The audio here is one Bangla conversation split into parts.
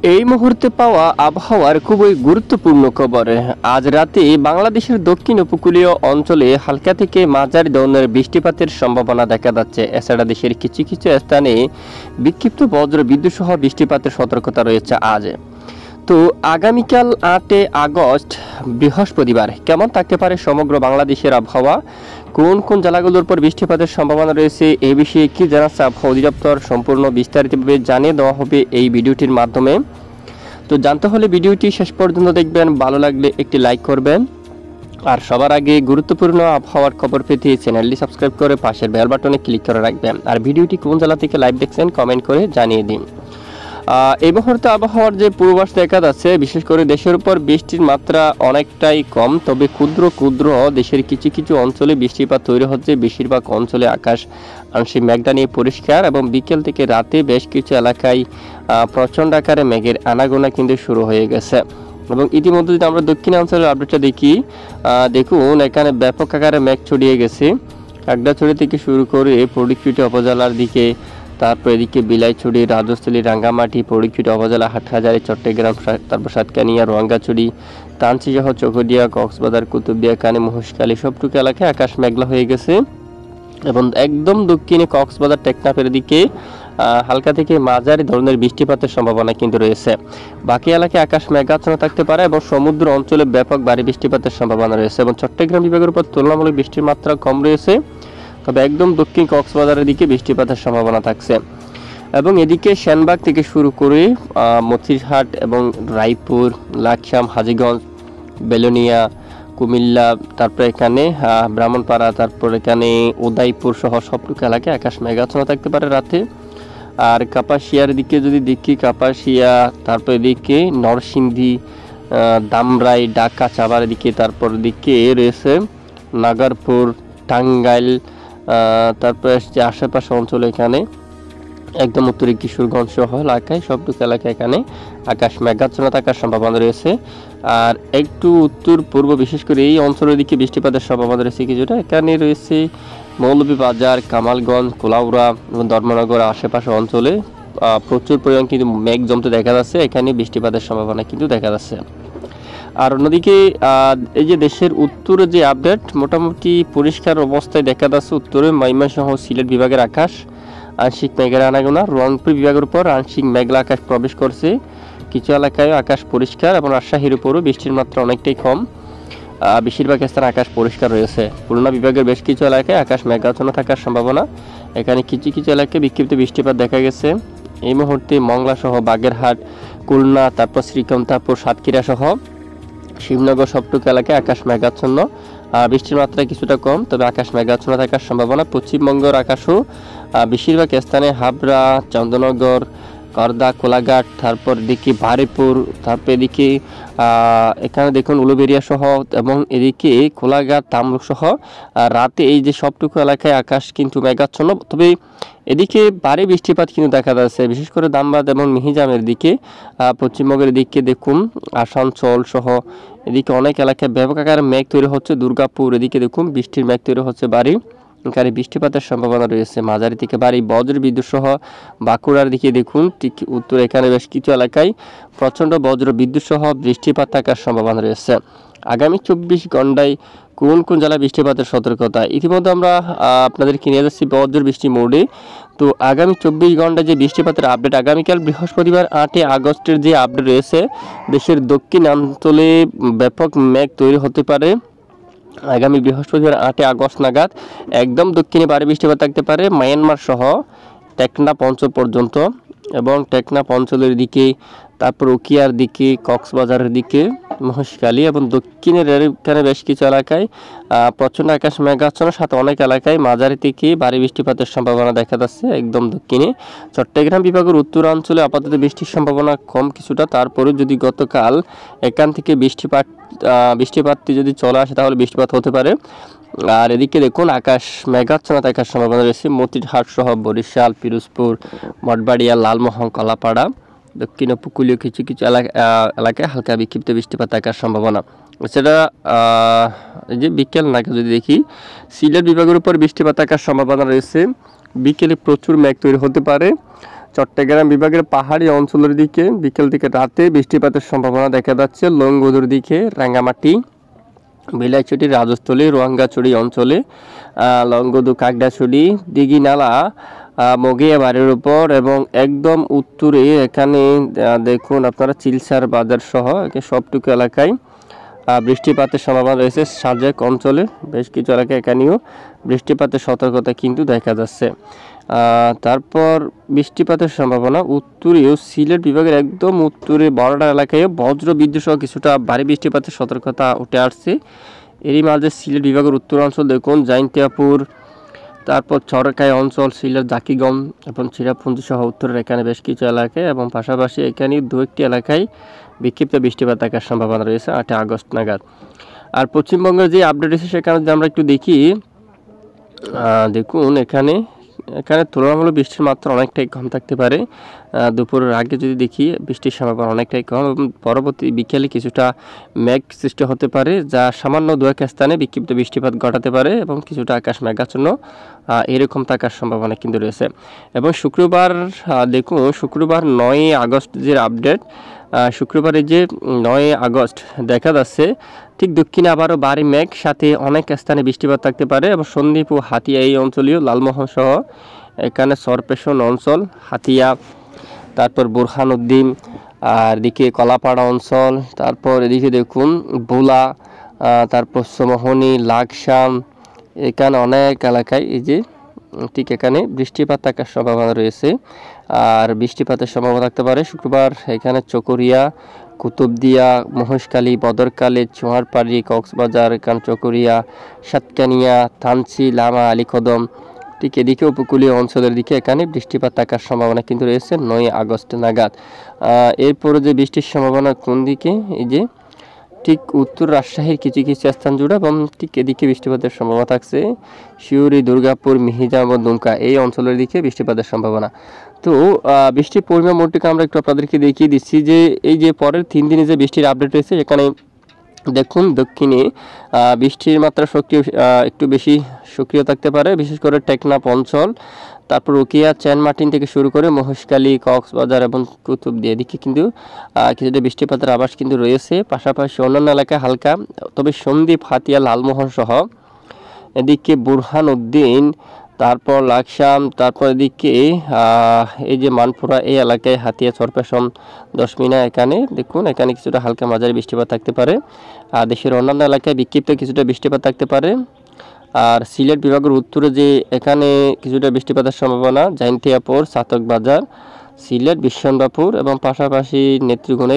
এই মুহূর্তে পাওয়া আবহাওয়ার খুবই গুরুত্বপূর্ণ খবর। আজ রাতে বাংলাদেশের দক্ষিণ উপকূলীয় অঞ্চলে হালকা থেকে মাঝারি ধরনের বৃষ্টিপাতের সম্ভাবনা দেখা যাচ্ছে। এছাড়া দেশের কিছু কিছু স্থানে বিক্ষিপ্ত বজ্র বিদ্যুৎ সহ বৃষ্টিপাতের সতর্কতা রয়েছে আজ। তো আগামীকাল 8 আগস্ট বৃহস্পতিবার কেমন থাকতে পারে সমগ্র বাংলাদেশের আবহাওয়া, কোন কোন জেলাগুলোর উপর বৃষ্টিপাতের সম্ভাবনা রয়েছে, এই বিষয়ে কি জানাচ্ছে আবহাওয়া অধিদপ্তর, সম্পূর্ণ বিস্তারিতভাবে জানিয়ে দেওয়া হবে এই ভিডিওটির মাধ্যমে। তো জানতে হলে ভিডিওটি শেষ পর্যন্ত দেখবেন, ভালো লাগলে একটি লাইক করবেন, আর সবার আগে গুরুত্বপূর্ণ আবহাওয়ার খবর পেতে চ্যানেলটি সাবস্ক্রাইব করে পাশের বেল বাটনে ক্লিক করে রাখবেন। আর ভিডিওটি কোন জেলা থেকে লাইভ দেখছেন কমেন্ট করে জানিয়ে দিন। এই মুহূর্তে আবহাওয়ার যে পূর্বাভাস দেখা যাচ্ছে, বিশেষ করে দেশের উপর বৃষ্টির মাত্রা অনেকটাই কম, তবে ক্ষুদ্র ক্ষুদ্র দেশের কিছু কিছু অঞ্চলে বৃষ্টিপাত তৈরি হচ্ছে। বেশিরভাগ অঞ্চলে আকাশ আংশিক মেঘলা নিয়ে পরিষ্কার, এবং বিকেল থেকে রাতে বেশ কিছু এলাকায় প্রচণ্ড আকারে মেঘের আনাগোনা কিন্তু শুরু হয়ে গেছে। এবং ইতিমধ্যে যদি আমরা দক্ষিণাঞ্চলের আপডেটটা দেখি, দেখুন এখানে ব্যাপক আকারে মেঘ ছড়িয়ে গেছে। খাগড়াছড়ি থেকে শুরু করে ফটিকছড়ি উপজেলার দিকে, তারপর এদিকে বিলাইছড়ি, রাজস্থলী, রাঙ্গামাটি, ফটিকছড়ি উপজেলা, হাটহাজারী, চট্টগ্রাম, তারপর সাতকানিয়া, রোয়াঙ্গাছড়ি, তানচি সহ চকরিয়া, কক্সবাজার, কুতুবদিয়া, কানে, মহেশখালী সবটুকু এলাকায় আকাশ মেঘলা হয়ে গেছে। এবং একদম দক্ষিণে কক্সবাজার, টেকনাফের দিকে হালকা থেকে মাঝারি ধরনের বৃষ্টিপাতের সম্ভাবনা কিন্তু রয়েছে। বাকি এলাকায় আকাশ মেঘাচ্ছন্ন থাকতে পারে এবং সমুদ্র অঞ্চলে ব্যাপক ভারী বৃষ্টিপাতের সম্ভাবনা রয়েছে। এবং চট্টগ্রাম বিভাগের উপর তুলনামূলক বৃষ্টির মাত্রা কম রয়েছে, তবে একদম দক্ষিণ কক্সবাজারের দিকে বৃষ্টিপাতের সম্ভাবনা থাকছে। এবং এদিকে সেনবাগ থেকে শুরু করে মতিরহাট এবং রায়পুর, লাকসাম, হাজীগঞ্জ, বেলোনিয়া, কুমিল্লা, তারপর এখানে ব্রাহ্মণপাড়া, তারপর এখানে উদয়পুর সহ সবটুকু এলাকায় আকাশ মেঘাচ্ছন্ন থাকতে পারে রাতে। আর কাপাসিয়ার দিকে যদি দেখি, কাপাসিয়া, তারপর এদিকে নরসিংদী, দামরাই, ঢাকা, চাবার দিকে, তারপর দিকে রয়েছে নাগারপুর, টাঙ্গাইল, তারপরে আসছে আশেপাশে অঞ্চল, এখানে একদম উত্তরে কিশোরগঞ্জ সহ এলাকায় সবটুকু এলাকায় এখানে আকাশ মেঘাচ্ছন্ন থাকার সম্ভাবনা রয়েছে। আর একটু উত্তর পূর্ব, বিশেষ করে এই অঞ্চলের দিকে বৃষ্টিপাতের সম্ভাবনা রয়েছে কিছুটা। এখানে রয়েছে মৌলভীবাজার, কামালগঞ্জ, কোলাউড়া এবং ধর্মনগর আশেপাশে অঞ্চলে প্রচুর পরিমাণ কিন্তু মেঘ জমতে দেখা যাচ্ছে। এখানে বৃষ্টিপাতের সম্ভাবনা কিন্তু দেখা যাচ্ছে। আর অন্যদিকে এই যে দেশের উত্তরে যে আপডেট, মোটামুটি পরিষ্কার অবস্থায় দেখা যাচ্ছে। উত্তরে ময়মনসিংহ, সিলেট বিভাগের আকাশ আংশিক মেঘের আনাগোনা, রংপুর বিভাগের উপর আংশিক মেঘলা আকাশ প্রবেশ করছে। কিছু এলাকায় আকাশ পরিষ্কার, এবং রাজশাহীর উপরও বৃষ্টির মাত্রা অনেকটাই কম। বেশিরভাগ স্থানে আকাশ পরিষ্কার রয়েছে। খুলনা বিভাগের বেশ কিছু এলাকায় আকাশ মেঘাচ্ছন্ন থাকার সম্ভাবনা। এখানে কিছু কিছু এলাকায় বিক্ষিপ্ত বৃষ্টিপাত দেখা গেছে। এই মুহূর্তে মংলা সহ বাগেরহাট, খুলনা, তারপর শ্রীকান্তাপুর, সাতক্ষীরা সহ শিবনগর সবটুকু এলাকায় আকাশ মেঘাচ্ছন্ন। বৃষ্টির মাত্রা কিছুটা কম, তবে আকাশ মেঘাচ্ছন্ন থাকার সম্ভাবনা। পশ্চিমবঙ্গের আকাশও বেশিরভাগ স্থানে হাবড়া, চন্দ্রনগর, করদা, কোলাঘাট, তারপর এদিকে বারুইপুর, তারপর এদিকে এখানে দেখুন উলুবেড়িয়া সহ, এবং এদিকে কোলাঘাট, তামরুক সহ রাতে এই যে সবটুকু এলাকায় আকাশ কিন্তু মেঘাচ্ছন্ন, তবে এদিকে ভারী বৃষ্টিপাত কিন্তু দেখা যাচ্ছে, বিশেষ করে ধানবাদ এবং মিহিজামের দিকে। পশ্চিমবঙ্গের দিকে দেখুন আসানসোল সহ এদিকে অনেক এলাকায় ব্যাপক আকারে মেঘ তৈরি হচ্ছে। দুর্গাপুর এদিকে দেখুন বৃষ্টির মেঘ তৈরি হচ্ছে ভারী, এখানে বৃষ্টিপাতের সম্ভাবনা রয়েছে মাঝারি থেকে ভারী। বজ্র বিদ্যুৎ সহ বাঁকুড়ার দিকে দেখুন ঠিক উত্তর, এখানে বেশ কিছু এলাকায় প্রচণ্ড বজ্র বিদ্যুৎ সহ বৃষ্টিপাত থাকার সম্ভাবনা রয়েছে। আগামী 24 ঘন্টায় কোন কোন জেলায় বৃষ্টিপাতের সতর্কতা, ইতিমধ্যে আমরা আপনাদেরকে নিয়ে যাচ্ছি বজ্র বৃষ্টি মোডে। তো আগামী 24 ঘন্টায় যে বৃষ্টিপাতের আপডেট, আগামীকাল বৃহস্পতিবার 8 আগস্টের যে আপডেট রয়েছে, দেশের দক্ষিণাঞ্চলে ব্যাপক মেঘ তৈরি হতে পারে। আগামী বৃহস্পতিবার 8 আগস্ট নাগাদ একদম দক্ষিণে ভারী বৃষ্টিপাত থাকতে পারে মায়ানমার সহ টেকনাফ অঞ্চল পর্যন্ত, এবং টেকনাফ অঞ্চলের দিকে, তারপর উকিয়ার দিকে, কক্সবাজারের দিকে, মহেশখালী এবং দক্ষিণের এখানে বেশ কিছু এলাকায় প্রচণ্ড আকাশ মেঘাচ্ছন্ন, সাথে অনেক এলাকায় মাঝারি থেকে ভারী বৃষ্টিপাতের সম্ভাবনা দেখা যাচ্ছে একদম দক্ষিণে। চট্টগ্রাম বিভাগের উত্তরাঞ্চলে আপাতত বৃষ্টির সম্ভাবনা কম কিছুটা, তারপরে যদি গতকাল এখান থেকে বৃষ্টিপাতটি যদি চলে আসে তাহলে বৃষ্টিপাত হতে পারে। আর এদিকে দেখুন আকাশ মেঘাচ্ছন্ন থাকার সম্ভাবনা রয়েছে মতিরহাট সহ বরিশাল, পিরোজপুর, মঠবাড়িয়া, লালমোহন, কলাপাড়া, দক্ষিণ উপকূলীয় কিছু কিছু এলাকায় হালকা বিক্ষিপ্ত বৃষ্টিপাত থাকার সম্ভাবনা। সেটা এই যে বিকেল নাগাদ যদি দেখি, সিলেট বিভাগের উপর বৃষ্টিপাত থাকার সম্ভাবনা রয়েছে। বিকেলে প্রচুর মেঘ তৈরি হতে পারে। চট্টগ্রাম বিভাগের পাহাড়ি অঞ্চলের দিকে বিকেল থেকে রাতে বৃষ্টিপাতের সম্ভাবনা দেখা যাচ্ছে। লংগদুর দিকে, রাঙ্গামাটি, বিলাইছড়ি, রাজস্থলী, রোয়াঙ্গাছড়ি অঞ্চলে, লংগদু, কাকড়াছড়ি, দিঘিনালা, মগিয়া বাড়ির উপর এবং একদম উত্তরে এখানে দেখুন আপনারা চিলসার বাজার সহ সবটুকু এলাকায় বৃষ্টিপাতের সম্ভাবনা রয়েছে। সাজেক অঞ্চলে বেশ কিছু এলাকায় এখানেও বৃষ্টিপাতের সতর্কতা কিন্তু দেখা যাচ্ছে। তারপর বৃষ্টিপাতের সম্ভাবনা উত্তরীয় সিলেট বিভাগের একদম উত্তরে বর্ডার এলাকায় বজ্র বিদ্যুৎ সহ কিছুটা ভারী বৃষ্টিপাতের সতর্কতা উঠে আসছে। এরই মাঝে সিলেট বিভাগের উত্তরাঞ্চল দেখুন জাইন্তিয়াপুর, তারপর চরকাই অঞ্চল, সিলেট জাকিগঞ্জ এবং চিরাপুঞ্জি সহ উত্তরের এখানে বেশ কিছু এলাকায় এবং পাশাপাশি এখানে দু একটি এলাকায় বিক্ষিপ্ত বৃষ্টিপাত থাকার সম্ভাবনা রয়েছে 8 আগস্ট নাগাদ। আর পশ্চিমবঙ্গের যে আপডেট এসেছে সেখানে যদি আমরা একটু দেখি, দেখুন এখানে তুলনামূলক বৃষ্টির মাত্রা অনেকটাই কম থাকতে পারে। দুপুরের আগে যদি দেখি বৃষ্টির সম্ভাবনা অনেকটাই কম এবং পরবর্তী বিকেলে কিছুটা মেঘ সৃষ্টি হতে পারে, যা সামান্য দু এক স্থানে বিক্ষিপ্ত বৃষ্টিপাত ঘটাতে পারে এবং কিছুটা আকাশ মেঘাচ্ছন্ন এরকম থাকার সম্ভাবনা কিন্তু রয়েছে। এবং শুক্রবার দেখুন, শুক্রবার 9 আগস্ট যে আপডেট, শুক্রবারে যে 9 আগস্ট দেখা যাচ্ছে ঠিক দক্ষিণে আবারও ভারী মেঘ সাথে অনেক স্থানে বৃষ্টিপাত থাকতে পারে এবং সন্দ্বীপ ও হাতিয়া এই অঞ্চলীয় লালমোহন সহ এখানে সরপেশন অঞ্চল, হাতিয়া, তারপর বুরহানুদ্দিন, আর এদিকে কলাপাড়া অঞ্চল, তারপর এদিকে দেখুন ভোলা, তারপর সমোহনী, লাকসাম, এখানে অনেক এলাকায় এই যে ঠিক এখানে বৃষ্টিপাত থাকার সম্ভাবনা রয়েছে। আর বৃষ্টিপাতের সম্ভাবনা থাকতে পারে শুক্রবার এখানে চকরিয়া, কুতুবদিয়া, মহেশখালী, বদরকালী, চুয়ারপাড়ি, কক্সবাজার, চকরিয়া, সাতকানিয়া, থানচি, লামা, আলীকদম, ঠিক এদিকে উপকূলীয় অঞ্চলের দিকে এখানে বৃষ্টিপাত থাকার সম্ভাবনা কিন্তু রয়েছে 9 আগস্ট নাগাদ। এরপরে যে বৃষ্টির সম্ভাবনা কোন দিকে, এই যে ঠিক উত্তর রাজশাহীর কিছু কিছু স্থান জুড়ে এবং ঠিক এদিকে বৃষ্টিপাতের সম্ভাবনা থাকছে শিউরি, দুর্গাপুর, মিহিজাম ও দুমকা এই অঞ্চলের দিকে বৃষ্টিপাতের সম্ভাবনা। তো বৃষ্টির পরিমাণ মোটকে আমরা একটু আপনাদেরকে দেখিয়ে দিচ্ছি যে এই যে পরের 3 দিনে যে বৃষ্টির আপডেট রয়েছে এখানে দেখুন দক্ষিণে বৃষ্টির মাত্রা সক্রিয় একটু বেশি সক্রিয় থাকতে পারে, বিশেষ করে টেকনাফ অঞ্চল, তারপর রোকিয়া, চ্যানমার্টিন থেকে শুরু করে মহেশখালী, কক্সবাজার এবং কুতুবদিয়া এদিকে কিন্তু কিছুটা বৃষ্টিপাতের আভাস কিন্তু রয়েছে। পাশাপাশি অন্যান্য এলাকায় হালকা, তবে সন্দ্বীপ, হাতিয়া, লালমোহন সহ এদিকে বুরহানুদ্দিন, তারপর লাকসাম, তারপর এদিকে এই যে মানপুরা এই এলাকায় হাতিয়া, সরপেশন, দশমিনা এখানে দেখুন এখানে কিছুটা হালকা মাঝারি বৃষ্টিপাত থাকতে পারে। আর দেশের অন্যান্য এলাকায় বিক্ষিপ্ত কিছুটা বৃষ্টিপাত থাকতে পারে। আর সিলেট বিভাগের উত্তরে যে এখানে কিছুটা বৃষ্টিপাতের সম্ভাবনা জাইন্তিয়াপুর, চাতকবাজার, সিলেট, বিশ্বনাথপুর এবং পাশাপাশি নেত্রকোনা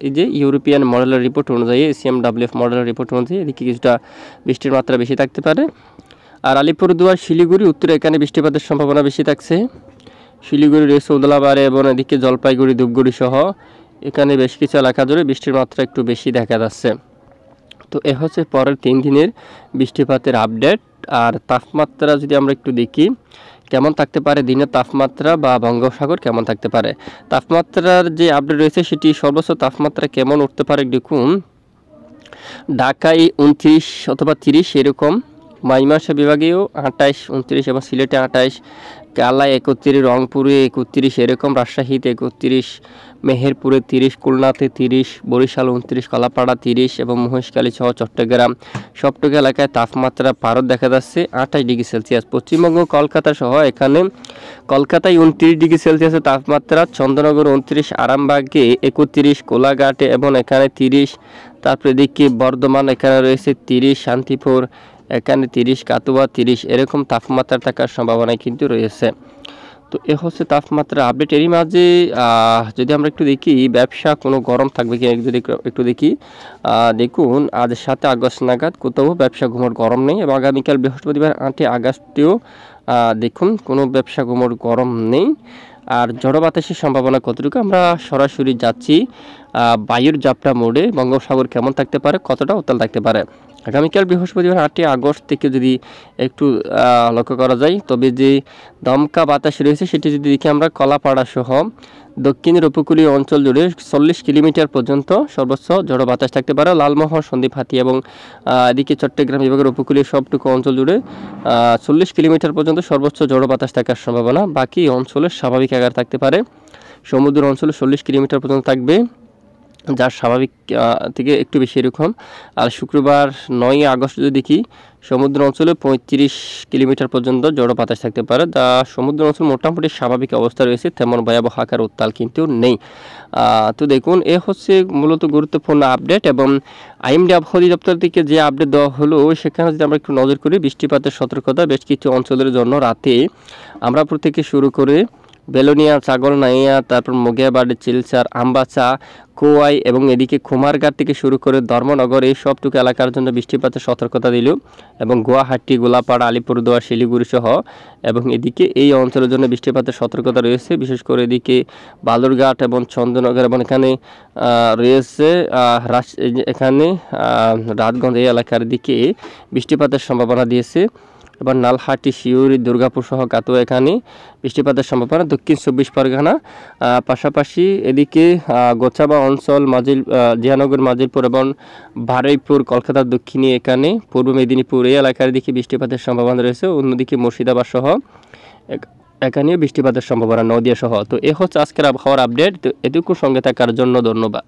এই যে ইউরোপিয়ান মডেলের রিপোর্ট অনুযায়ী, CMWF মডেলের রিপোর্ট অনুযায়ী এদিকে কিছুটা বৃষ্টির মাত্রা বেশি থাকতে পারে। আর আলিপুরদুয়ার, শিলিগুড়ি উত্তরে এখানে বৃষ্টিপাতের সম্ভাবনা বেশি থাকছে। শিলিগুড়ি রয়েছে উদলাবাড়ি এবং এদিকে জলপাইগুড়ি, ধূপগুড়ি সহ এখানে বেশ কিছু এলাকা জুড়ে বৃষ্টির মাত্রা একটু বেশি দেখা যাচ্ছে। তো এ হচ্ছে পরের 3 দিনের বৃষ্টিপাতের আপডেট। আর তাপমাত্রা যদি আমরা একটু দেখি কেমন থাকতে পারে, দিনের তাপমাত্রা বা বঙ্গোপসাগর কেমন থাকতে পারে, তাপমাত্রার যে আপডেট রয়েছে সেটি সর্বোচ্চ তাপমাত্রা কেমন উঠতে পারে দেখুন। ঢাকায় 29 অথবা 30 এরকম, ময়মনসিংহ বিভাগেও 28, 29 এবং সিলেটে 28, কালায় 31, রংপুরে 31 এরকম, রাজশাহীতে 31, মেহেরপুরে 30, খুলনাতে 30, বরিশাল 29, কলাপাড়া 30 এবং মহেশখালী সহ চট্টগ্রাম সবটুকু এলাকায় তাপমাত্রা পারদ দেখা যাচ্ছে 28 ডিগ্রি সেলসিয়াস। পশ্চিমবঙ্গ কলকাতা সহ এখানে কলকাতায় 29 ডিগ্রি সেলসিয়াসের তাপমাত্রা, চন্দ্রনগর 29, আরামবাগে 31, কোলাঘাটে এবং এখানে 30, তারপরে এদিকে বর্ধমান এখানে রয়েছে 30, শান্তিপুর এখানে 30, কাতুয়া 30 এরকম তাপমাত্রা থাকার সম্ভাবনা কিন্তু রয়েছে। তো এ হচ্ছে তাপমাত্রা আপডেট। এরই মাঝে যদি আমরা একটু দেখি ব্যবসা কোনো গরম থাকবে কি যদি একটু দেখি, দেখুন আজ 7 আগস্ট নাগাদ কোথাও ব্যবসা ঘুমোর গরম নেই এবং আগামীকাল বৃহস্পতিবার 8 আগস্টেও দেখুন কোনো ব্যবসা ঘুমোর গরম নেই। আর ঝড়ো বাতাসের সম্ভাবনা কতটুকু, আমরা সরাসরি যাচ্ছি বায়ুর জাপটা মোড়ে বঙ্গোপসাগর কেমন থাকতে পারে, কতটা উত্তাল থাকতে পারে। আগামীকাল বৃহস্পতিবার 8ই আগস্ট থেকে যদি একটু লক্ষ্য করা যায়, তবে যে দমকা বাতাস রয়েছে সেটি যদি দেখি আমরা কলাপাড়া সহ দক্ষিণের উপকূলীয় অঞ্চল জুড়ে 40 কিলোমিটার পর্যন্ত সর্বোচ্চ ঝড়ো বাতাস থাকতে পারে। লালমোহন, সন্দ্বীপ, হাতিয়া এবং এদিকে চট্টগ্রাম বিভাগের উপকূলীয় সবটুকু অঞ্চল জুড়ে 40 কিলোমিটার পর্যন্ত সর্বোচ্চ ঝড়ো বাতাস থাকার সম্ভাবনা। বাকি অঞ্চলে স্বাভাবিক আকার থাকতে পারে। সমুদ্র অঞ্চলে 40 কিলোমিটার পর্যন্ত থাকবে, যার স্বাভাবিক থেকে একটু বেশি এরকম। আর শুক্রবার 9ই আগস্ট যদি দেখি, সমুদ্র অঞ্চলে 35 কিলোমিটার পর্যন্ত জড়ো বাতাস থাকতে পারে, যা সমুদ্র অঞ্চল মোটামুটি স্বাভাবিক অবস্থা রয়েছে, তেমন ভয়াবহ আকার উত্তাল কিন্তু নেই। তো দেখুন, এ হচ্ছে মূলত গুরুত্বপূর্ণ আপডেট। এবং আইএমডি আবহাওয়া অধিদপ্তর থেকে যে আপডেট দেওয়া হলো সেখানে যদি আমরা একটু নজর করি, বৃষ্টিপাতের সতর্কতা বেশ কিছু অঞ্চলের জন্য রাতে আমরাপুর থেকে শুরু করে বেলোনিয়া, ছাগলনাইয়া, তারপর মুগিয়াবাড়ি, চিলচার, আমবাচা, কোয়াই এবং এদিকে কুমারঘাট থেকে শুরু করে ধর্মনগর এই সবটুকু এলাকার জন্য বৃষ্টিপাতের সতর্কতা দিল। এবং গুয়াহাটি, গোলাপাড়া, আলিপুরদুয়ার, শিলিগুড়ি সহ এবং এদিকে এই অঞ্চলের জন্য বৃষ্টিপাতের সতর্কতা রয়েছে। বিশেষ করে এদিকে বালুরঘাট এবং চন্দ্রনগর এবং এখানে রয়েছে এখানে রাজগঞ্জ এই এলাকার দিকে বৃষ্টিপাতের সম্ভাবনা দিয়েছে। এবার নালহাটি, শিউরি, দুর্গাপুর সহ কাতুয়া এখানে বৃষ্টিপাতের সম্ভাবনা। দক্ষিণ 24 পরগনা, পাশাপাশি এদিকে গোচাবা অঞ্চল, জিয়ানগর, মাজিলপুর এবং বারুইপুর, কলকাতার দক্ষিণে এখানে পূর্ব মেদিনীপুর এই এলাকার দিকে বৃষ্টিপাতের সম্ভাবনা রয়েছে। অন্যদিকে মুর্শিদাবাদ সহ এখানেও বৃষ্টিপাতের সম্ভাবনা, নদিয়া সহ। তো এ হচ্ছে আজকের আবহাওয়ার আপডেট। তো এটুকু সঙ্গে থাকার জন্য ধন্যবাদ।